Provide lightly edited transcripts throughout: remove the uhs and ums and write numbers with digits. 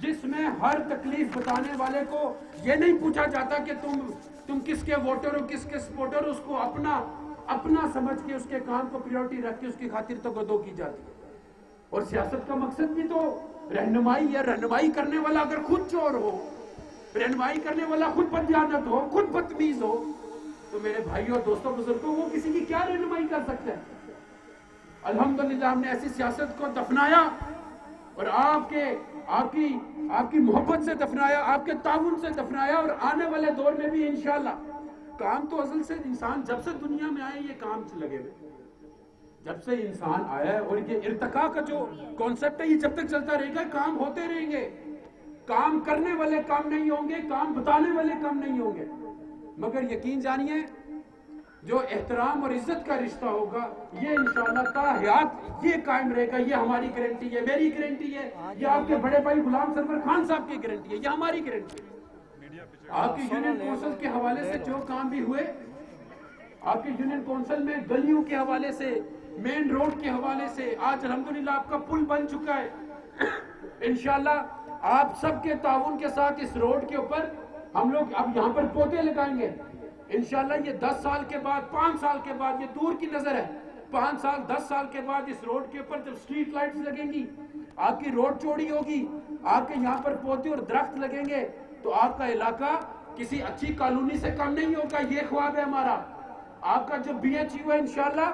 جس میں ہر تکلیف بتانے والے کو یہ نہیں پوچھا جاتا کہ تم کس کے ووٹر ہو، کس کے سپورٹر ہو، اس کو اپنا سمجھ کے اس کے کام کو پریورٹی رکھ کے اس کی خاطر تگدو کی جاتی ہے۔ اور سیاست کا مقصد بھی تو رہنمائی ہے۔ رہنمائی کرنے والا اگر خود چور ہو، رہنمائی کرنے والا خود بددیانت ہو، خود بدتمیز ہو، تو میرے بھائیوں اور دوستوں بزرگوں وہ کسی کی کیا رہنمائی کر سکتے ہیں؟ الحمدللہ ہم نے ایسی سیاست کو دفنایا اور آپ کی محبت سے دفنایا، آپ کے تعاون سے دفنایا، اور آنے والے دور میں بھی انشاءاللہ کام تو ازل سے انسان جب سے دنیا میں آئے یہ کام سے لگے ہوئے، جب سے انسان آیا ہے، اور یہ ارتقاء کا جو کانسیپٹ ہے یہ جب تک چلتا رہے گا، کام ہوتے رہیں گے، کام کرنے والے کام نہیں ہوں گے، کام بتانے والے کام نہیں ہوں گے، مگر یقین جانیے جو احترام اور عزت کا رشتہ ہوگا یہ انشاءاللہ تا حیات یہ قائم رہے گا۔ یہ ہماری گارنٹی ہے، میری گارنٹی ہے، یہ آپ کے بڑے بھائی غلام سرور خان صاحب کی گارنٹی ہے، یہ ہماری گارنٹی ہے۔ آپ کی یونین کونسل کے حوالے سے جو کام بھی ہوئے، آپ کی یونین کونسل میں گلیوں کے حوالے سے، مین روڈ کے حوالے سے، آج الحمدللہ آپ کا پل بن چکا ہے۔ انشاءاللہ آپ سب کے تعاون کے ساتھ اس روڈ کے اوپر ہم لوگ اب یہاں پر پودے لگائیں گے انشاءاللہ۔ یہ 10 سال کے بعد، 5 سال کے بعد، یہ دور کی نظر ہے، 5 سال 10 سال کے بعد اس روڈ کے اوپر جب سٹریٹ لائٹس لگیں گی، آپ کی روڈ چوڑی ہوگی، آپ کے یہاں پر پودے اور درخت لگیں گے، تو آپ کا علاقہ کسی اچھی کالونی سے کم نہیں ہوگا۔ یہ خواب ہے ہمارا۔ آپ کا جو بی ایچ یو ہے انشاءاللہ،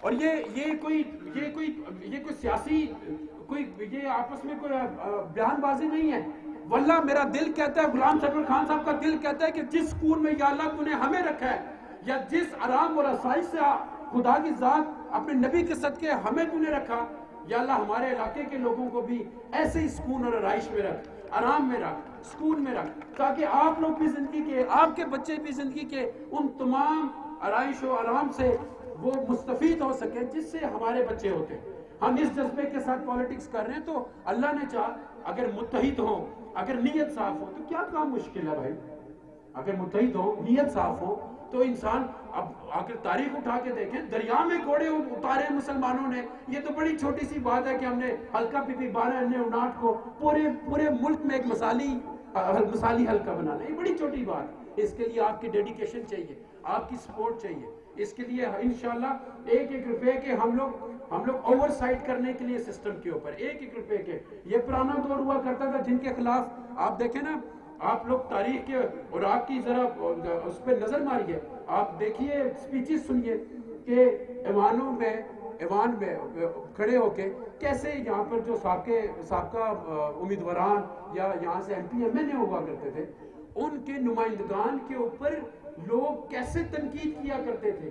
اور یہ کوئی سیاسی یہ آپس میں کوئی بیان بازی نہیں ہے۔ واللہ میرا دل کہتا ہے، غلام سرور خان صاحب کا دل کہتا ہے کہ جس سکون میں یا اللہ تو نے ہمیں رکھا ہے، یا جس آرام اور آسائش سے خدا کی ذات اپنے نبی کے صدقے ہمیں تو نے رکھا، یا اللہ ہمارے علاقے کے لوگوں کو بھی ایسے ہی سکون اور آرائش میں رکھ، آرام میں رکھ، سکون میں رکھ، تاکہ آپ لوگ بھی زندگی کے، آپ کے بچے بھی زندگی کے ان تمام آرائش و آرام سے وہ مستفید ہو سکے جس سے ہمارے بچے ہوتے ہیں۔ ہم اس جذبے کے ساتھ پالیٹکس کر رہے ہیں، تو اللہ نے چاہا اگر متحد ہوں، اگر نیت صاف ہو، تو کیا کام مشکل ہے بھائی؟ اگر متحد ہو، نیت صاف ہو، تو انسان اب آخر تاریخ اٹھا کے دیکھیں، دریا میں گھوڑے اتارے مسلمانوں نے، یہ تو بڑی چھوٹی سی بات ہے کہ ہم نے حلقہ پی پی 12/59 کو پورے ملک میں ایک مثالی حلقہ بنانا، یہ بڑی چھوٹی بات۔ اس کے لیے آپ کی ڈیڈیکیشن چاہیے، آپ کی سپورٹ چاہیے۔ اس کے لیے انشاءاللہ ایک روپے کے ہم لوگ اوور سائٹ کرنے کے لیے سسٹم کے اوپر ایک روپے کے، یہ پرانا دور ہوا کرتا تھا جن کے خلاف آپ دیکھیں نا، آپ لوگ تاریخ کے اور آپ کی ذرا اس پہ نظر ماریے، آپ دیکھیے سپیچز سنیے کہ ایوان میں کھڑے ہو کے کیسے یہاں پر جو سابقہ امیدواران یا یہاں سے ایم پی ایم این اے ہوا کرتے تھے، ان کے نمائندگان کے اوپر لوگ کیسے تنقید کیا کرتے تھے،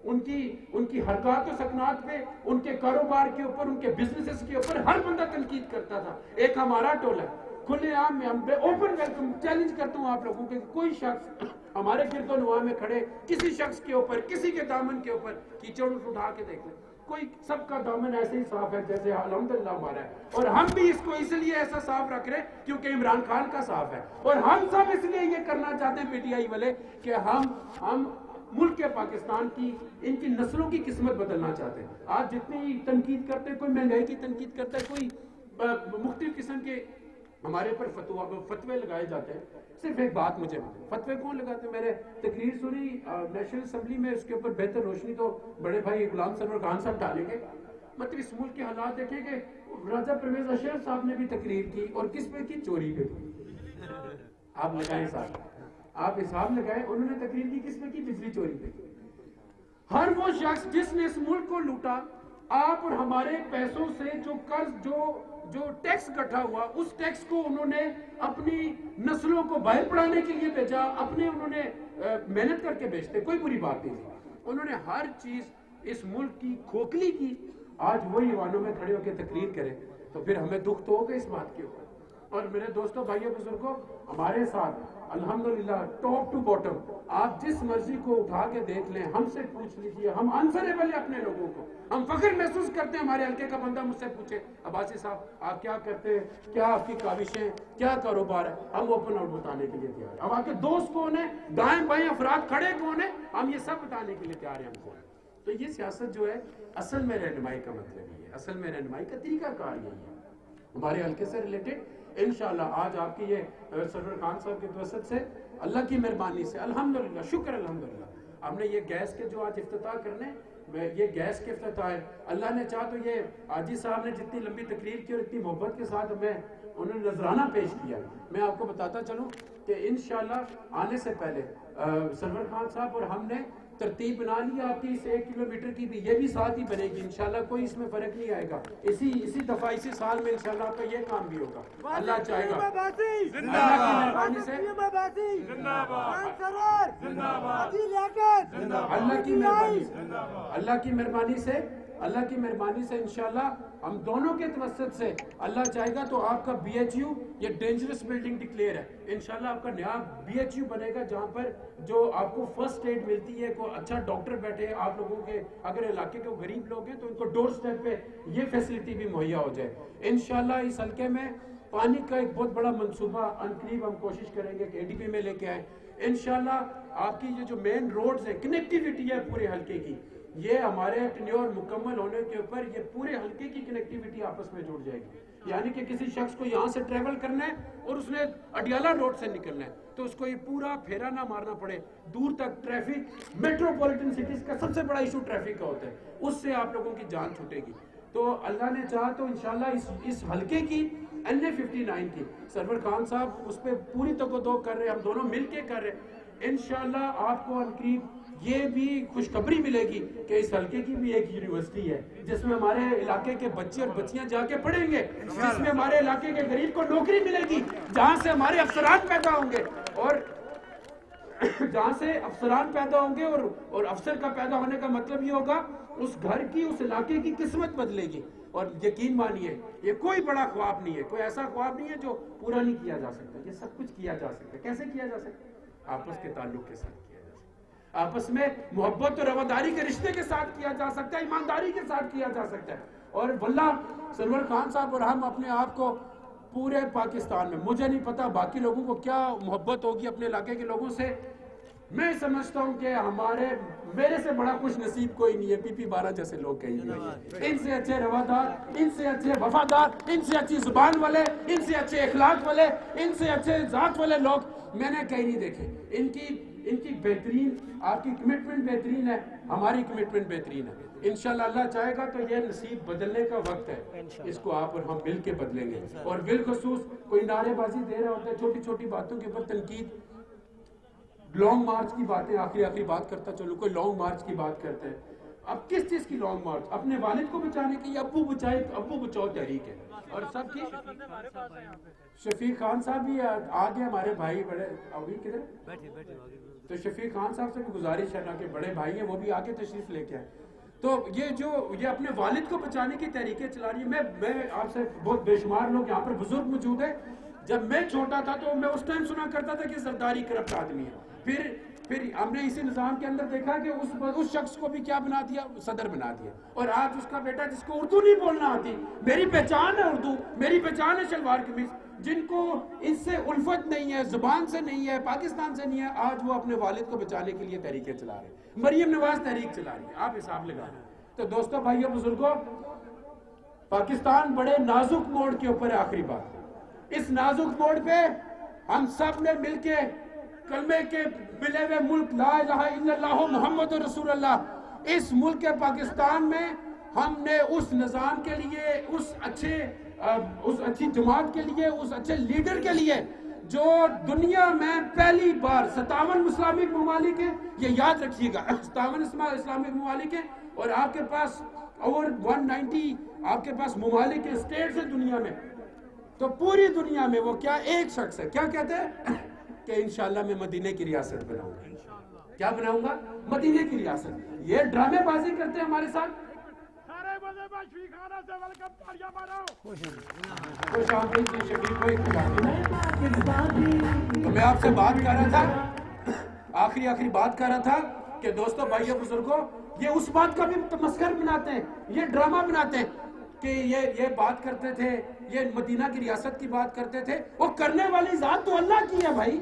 ان کی حرکات و سکنات پہ، ان کے کاروبار کے اوپر، ان کے بزنسز کے اوپر ہر بندہ تنقید کرتا تھا۔ ایک ہمارا ٹولہ کھلے عام میں، ہم اوپن ویلکم چیلنج کرتا ہوں آپ لوگوں کے، کوئی شخص ہمارے گرد و نواح میں کھڑے کسی شخص کے اوپر، کسی کے دامن کے اوپر کیچڑ اٹھا کے دیکھ لیں، کوئی سب کا دامن ایسے ہی صاف ہے جیسے الحمدللہ ہمارا ہے، اور ہم بھی اس کو اس لیے ایسا صاف رکھ رہے ہیں کیونکہ عمران خان کا صاف ہے، اور ہم سب اس لیے یہ کرنا چاہتے ہیں پی ٹی آئی والے کہ ہم ملک کے پاکستان کی ان کی نسلوں کی قسمت بدلنا چاہتے ہیں۔ آج جتنی تنقید کرتے ہیں، کوئی مہنگائی کی تنقید کرتا ہے، کوئی مختلف قسم کے ہمارے پر فتوے لگائے جاتے ہیں۔ صرف ایک بات مجھے فتوے کون لگاتے ہیں؟ میں نے تقریر سنی نیشنل اسمبلی میں، اس کے اوپر بہتر روشنی تو بڑے بھائی غلام سرور خان صاحب ڈالیں گے۔ مطلب اس ملک کے حالات دیکھیں کہ راجہ پرویز اشرف صاحب نے بھی تقریر کی، اور کس پہ کی؟ چوری پہ کی۔ آپ لگائیں صاحب، آپ حساب لگائیں، انہوں نے تقریر کی کس پہ کی؟ بجلی چوری پہ کی۔ ہر وہ شخص جس نے اس ملک کو لوٹا، آپ اور ہمارے پیسوں سے جو قرض جو ٹیکس اکٹھا ہوا، اس ٹیکس کو انہوں نے اپنی نسلوں کو باہر پڑھانے کے لیے بھیجا، انہوں نے محنت کر کے بیچتے، کوئی بری بات نہیں تھی، انہوں نے ہر چیز اس ملک کی کھوکھلی کی۔ آج وہی ایوانوں میں کھڑے ہو کے تقریر کرے تو پھر ہمیں دکھ تو ہوگا اس بات کے اوپر۔ اور میرے دوستوں، بھائیوں، بزرگوں، ہمارے ساتھ الحمدللہ ٹاپ ٹو باٹم آپ جس مرضی کو اٹھا کے دیکھ لیں، ہم سے پوچھ لیجئے، ہم آنسریبل ہیں اپنے لوگوں کو، ہم فخر محسوس کرتے ہیں۔ ہمارے حلقے کا بندہ مجھ سے پوچھے، عباسی صاحب آپ کیا کرتے ہیں، کیا آپ کی کاوشیں، کیا کاروبار ہے، ہم اوپن آؤٹ بتانے کے لیے تیار ہیں۔ اب آپ کے دوست کون ہیں، دائیں بائیں افراد کھڑے کون ہیں، ہم یہ سب بتانے کے لیے تیار ہیں ہم کو۔ تو یہ سیاست جو ہے اصل میں رہنمائی کا مطلب یہ ہے، اصل میں رہنمائی کا طریقہ کار یہی ہے ہمارے حلقے سے ریلیٹڈ۔ انشاءاللہ آج آپ کی یہ سرور خان صاحب کی توسط سے اللہ کی مہربانی سے الحمدللہ، شکر الحمدللہ، ہم نے یہ گیس کے جو آج افتتاح کرنے، یہ گیس کے افتتاح ہے، اللہ نے چاہ تو یہ حاجی صاحب نے جتنی لمبی تقریر کی اور اتنی محبت کے ساتھ ہمیں انہوں نے نذرانہ پیش کیا، میں آپ کو بتاتا چلوں کہ انشاءاللہ آنے سے پہلے سرور خان صاحب اور ہم نے ترتیب بنا لی آپ کی اس 1 کلومیٹر کی بھی، یہ بھی ساتھ ہی بنے گی انشاءاللہ، کوئی اس میں فرق نہیں آئے گا، اسی دفعہ اسی سال میں انشاءاللہ آپ کا یہ کام بھی ہوگا، اللہ چاہے گا، اللہ کی مہربانی سے، اللہ کی مہربانی سے انشاءاللہ ہم دونوں کے توسط سے اللہ چاہے گا تو آپ کا بی ایچ یو یہ ڈینجرس بلڈنگ ڈکلیئر ہے، انشاءاللہ آپ کا نیا بی ایچ یو بنے گا جہاں پر جو آپ کو فرسٹ ایڈ ملتی ہے، کوئی اچھا ڈاکٹر بیٹھے، آپ لوگوں کے اگر علاقے کے غریب لوگ ہیں تو ان کو ڈور سٹیپ پہ یہ فیسلٹی بھی مہیا ہو جائے انشاءاللہ۔ اس حلقے میں پانی کا ایک بہت بڑا منصوبہ عنقریب ہم کوشش کریں گے کہ اے ڈی پی میں لے کے آئیں انشاءاللہ۔ آپ کی یہ جو مین روڈز ہیں، کنیکٹیویٹی ہے پورے حلقے کی، یہ ہمارے ٹینیور مکمل ہونے کے اوپر یہ پورے حلقے کی کنیکٹیویٹی آپس میں جڑ جائے گی، یعنی کہ کسی شخص کو یہاں سے ٹریول کرنا ہے اور اس نے اڈیالہ روڈ سے نکلنا ہے تو اس کو یہ پورا پھیرا نہ مارنا پڑے دور تک۔ ٹریفک میٹروپولیٹن سٹیز کا سب سے بڑا ایشو ٹریفک کا ہوتا ہے، اس سے آپ لوگوں کی جان چھوٹے گی، تو اللہ نے چاہا تو انشاءاللہ اس حلقے کی NA-59 کی سرور خان صاحب اس پہ پوری توقع کر رہے ہیں، ہم دونوں مل کے کر رہے ہیں انشاءاللہ۔ آپ کو عنقریب یہ بھی خوشخبری ملے گی کہ اس حلقے کی بھی ایک یونیورسٹی ہے جس میں ہمارے علاقے کے بچے اور بچیاں جا کے پڑھیں گے، جس میں ہمارے علاقے کے غریب کو نوکری ملے گی، جہاں سے ہمارے افسران پیدا ہوں گے اور جہاں سے افسران پیدا ہوں گے اور افسر کا پیدا ہونے کا مطلب یہ ہوگا اس گھر کی، اس علاقے کی قسمت بدلے گی۔ اور یقین مانیے یہ کوئی بڑا خواب نہیں ہے، کوئی ایسا خواب نہیں ہے جو پورا نہیں کیا جا سکتا، یہ سب کچھ کیا جا سکتا ہے۔ کیسے کیا جا سکتا ہے؟ آپس کے تعلق کے ساتھ کیا جا سکتا ہے، آپس میں محبت اور رواداری کے رشتے کے ساتھ کیا جا سکتا ہے، ایمانداری کے ساتھ کیا جا سکتا ہے۔ اور واللہ سرور خان صاحب اور ہم اپنے آپ کو پورے پاکستان میں، مجھے نہیں پتا باقی لوگوں کو کیا محبت ہوگی اپنے علاقے کے لوگوں سے، میں سمجھتا ہوں کہ میرے سے بڑا خوش نصیب کوئی نہیں ہے۔ PP-12 جیسے لوگ کہیں گے، ان سے اچھے روادار، ان سے اچھے وفادار، ان سے اچھی زبان والے، ان سے اچھے اخلاق والے، ان سے اچھے ذات والے لوگ میں نے کہیں نہیں دیکھے۔ ان کی بہترین، آپ کی کمٹمنٹ بہترین ہے، ہماری کمٹمنٹ بہترین ہے انشاءاللہ۔ اللہ چاہے گا تو یہ نصیب بدلنے کا وقت ہے، اس کو آپ اور ہم مل کے بدلیں گے۔ اور بالخصوص کوئی نعرے بازی دے رہا ہوتا ہے چھوٹی چھوٹی باتوں کے اوپر تنقید، لانگ مارچ کی باتیں، آخری بات کرتا چلو، کوئی لانگ مارچ کی بات کرتے ہیں، اب کس چیز کی لانگ مارچ؟ اپنے والد کو بچانے کی، ابو بچاؤ تحریک ہے اور سب کی۔ شفیق خان صاحب بھی آگے ہمارے بھائی بڑے، ابھی کدھر تو شفیق خان صاحب سے بھی گزارش ہے نا کہ بڑے بھائی ہیں وہ بھی آگے تشریف لے کے آئے۔ تو یہ اپنے والد کو بچانے کی تحریکیں چلا رہی ہے۔ میں آپ سے بہت بے شمار لوگ یہاں پر بزرگ موجود ہیں، جب میں چھوٹا تھا تو میں اس ٹائم سنا کرتا تھا کہ زرداری کرپٹ آدمی ہے، پھر ہم نے اسی نظام کے اندر دیکھا کہ اس شخص کو بھی کیا بنا دیا، صدر بنا دیا، اور آج اس کا بیٹا جس کو اردو نہیں بولنا آتی، میری پہچان ہے اردو، میری پہچان ہے شلوار قمیص، جن کو اس سے الفت نہیں ہے، زبان سے نہیں ہے، پاکستان سے نہیں ہے، آج وہ اپنے والد کو بچانے کے لیے تحریکیں چلا رہے ہیں۔ مریم نواز تحریک چلا رہی ہے، آپ حساب لگا رہے ہیں۔ تو دوستو، بھائیو، بزرگوں، پاکستان بڑے نازک موڑ کے اوپر ہے۔ آخری بات، اس نازک موڑ پہ ہم سب نے مل کے کلمے کے ملے ہوئے ملک لا الہ الا اللہ محمد رسول اللہ، اس ملک پاکستان میں ہم نے اس نظام کے لیے، اس اچھی جماعت کے لیے، اس اچھے لیڈر کے لیے جو دنیا میں پہلی بار 57 اسلامک ممالک ہیں، یہ یاد رکھیے گا، 57 اسلامک ممالک ہیں، اور آپ کے پاس اوور 190 آپ کے پاس ممالک کے اسٹیٹس ہیں دنیا میں، تو پوری دنیا میں وہ کیا ایک شخص ہے، کیا کہتے ہیں کہ انشاءاللہ میں مدینے کی ریاست بناؤں گا۔ کیا بناؤں گا؟ مدینے کی ریاست۔ یہ ڈرامے بازی کرتے ہیں ہمارے ساتھ۔ تو میں آپ سے بات کر رہا تھا، آخری بات کر رہا تھا کہ دوستو، بھائیو، بزرگوں، یہ اس بات کا بھی تمسخر بناتے ہیں، یہ ڈرامہ بناتے ہیں کہ یہ بات کرتے تھے، یہ مدینہ کی ریاست کی بات کرتے تھے، وہ کرنے والی ذات تو اللہ کی ہے بھائی،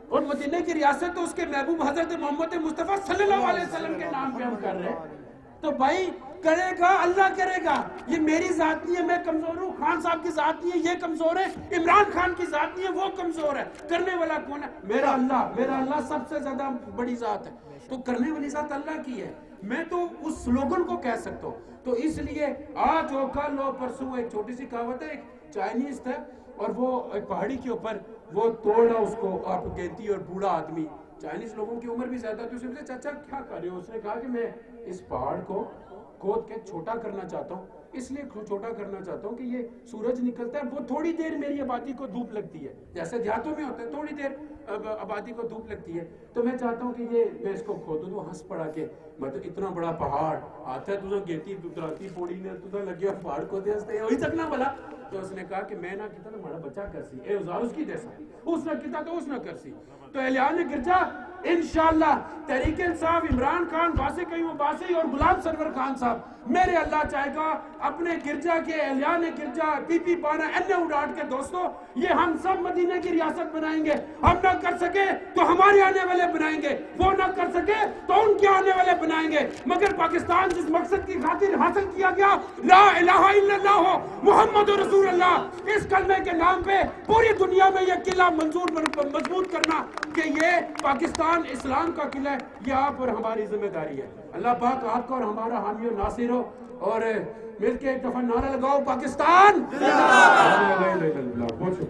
اور مدینہ کی ریاست تو اس کے محبوب حضرت محمد مصطفیٰ صلی اللہ علیہ وسلم کے نام پہ ہم کر رہے ہیں۔ تو بھائی کرے گا اللہ کرے گا. یہ میری ذات نہیں ہے، میں کمزور ہوں. خان صاحب کی ذات نہیں ہے، یہ کمزور ہے. عمران خان کی ذات نہیں ہے، وہ کمزور ہے. کرنے والا کون ہے؟ میرا اللہ. میرا اللہ سب سے زیادہ بڑی ذات ہے. تو کرنے والی ذات اللہ کی ہے. میں تو اس سلوگن کو کہہ سکتا ہوں. تو اس لیے آج ہو کل ہو پرسوں، ایک چھوٹی سی کہاوت ہے، ایک چائنیز تھا اور وہ ایک پہاڑی کے اوپر وہ توڑا اس کو آپ گینتی، اور بوڑھا آدمی، چائنیز لوگوں کی عمر بھی زیادہ تھی. اس نے چاچا کیا کر رہے ہو؟ اس نے کہا کہ میں اس پہاڑ کو کھود کے چھوٹا کرنا چاہتا ہوں. اس لیے چھوٹا کرنا چاہتا ہوں کہ یہ سورج نکلتا ہے، وہ تھوڑی دیر میری آبادی کو دھوپ لگتی ہے، جیسے دیہاتوں میں ہوتا ہے تھوڑی دیر آبادی کو دھوپ لگتی ہے. تو میں چاہتا ہوں کہ یہ میں اس کو کھودوں. تو ہنس پڑا کہ مطلب اتنا بڑا پہاڑ آتا ہے تو گیتی دراتی پوڑی نے تو لگے اور پہاڑ کو دے ہستے وہی تک نہ بلا. تو اس نے کہا کہ میں نہ کیتا تو ہمارا بچہ کرسی اے اوزار اس کی جیسا، اس نے کیتا تو اس نے کرسی. تو اعلان گرجا انشاءاللہ تحریک انصاف، عمران خان، واسع قیوم عباسی اور غلام سرور خان صاحب، میرے اللہ چاہے گا اپنے گرجا کے اعلان گرجا پی پی پانا اینے اڑاٹ کے دوستوں، یہ ہم سب مدینہ کی ریاست بنائیں گے. ہم نہ کر سکے تو ہمارے آنے والے بنائیں گے، وہ نہ کر سکے تو ان کے آنے والے بنائیں گے. مگر پاکستان جس مقصد کی خاطر حاصل کیا گیا، لا الہ الا اللہ محمد رسول اللہ، اس کلمے کے نام پہ پوری دنیا میں یہ قلعہ مضبوط کرنا کہ یہ پاکستان اسلام کا قلعہ ہے، یہ آپ اور ہماری ذمہ داری ہے. اللہ پاک آپ کو اور ہمارا حامی و ناصر ہو. اور مل کے ایک دفعہ نعرہ لگاؤ، پاکستان زندہ باد.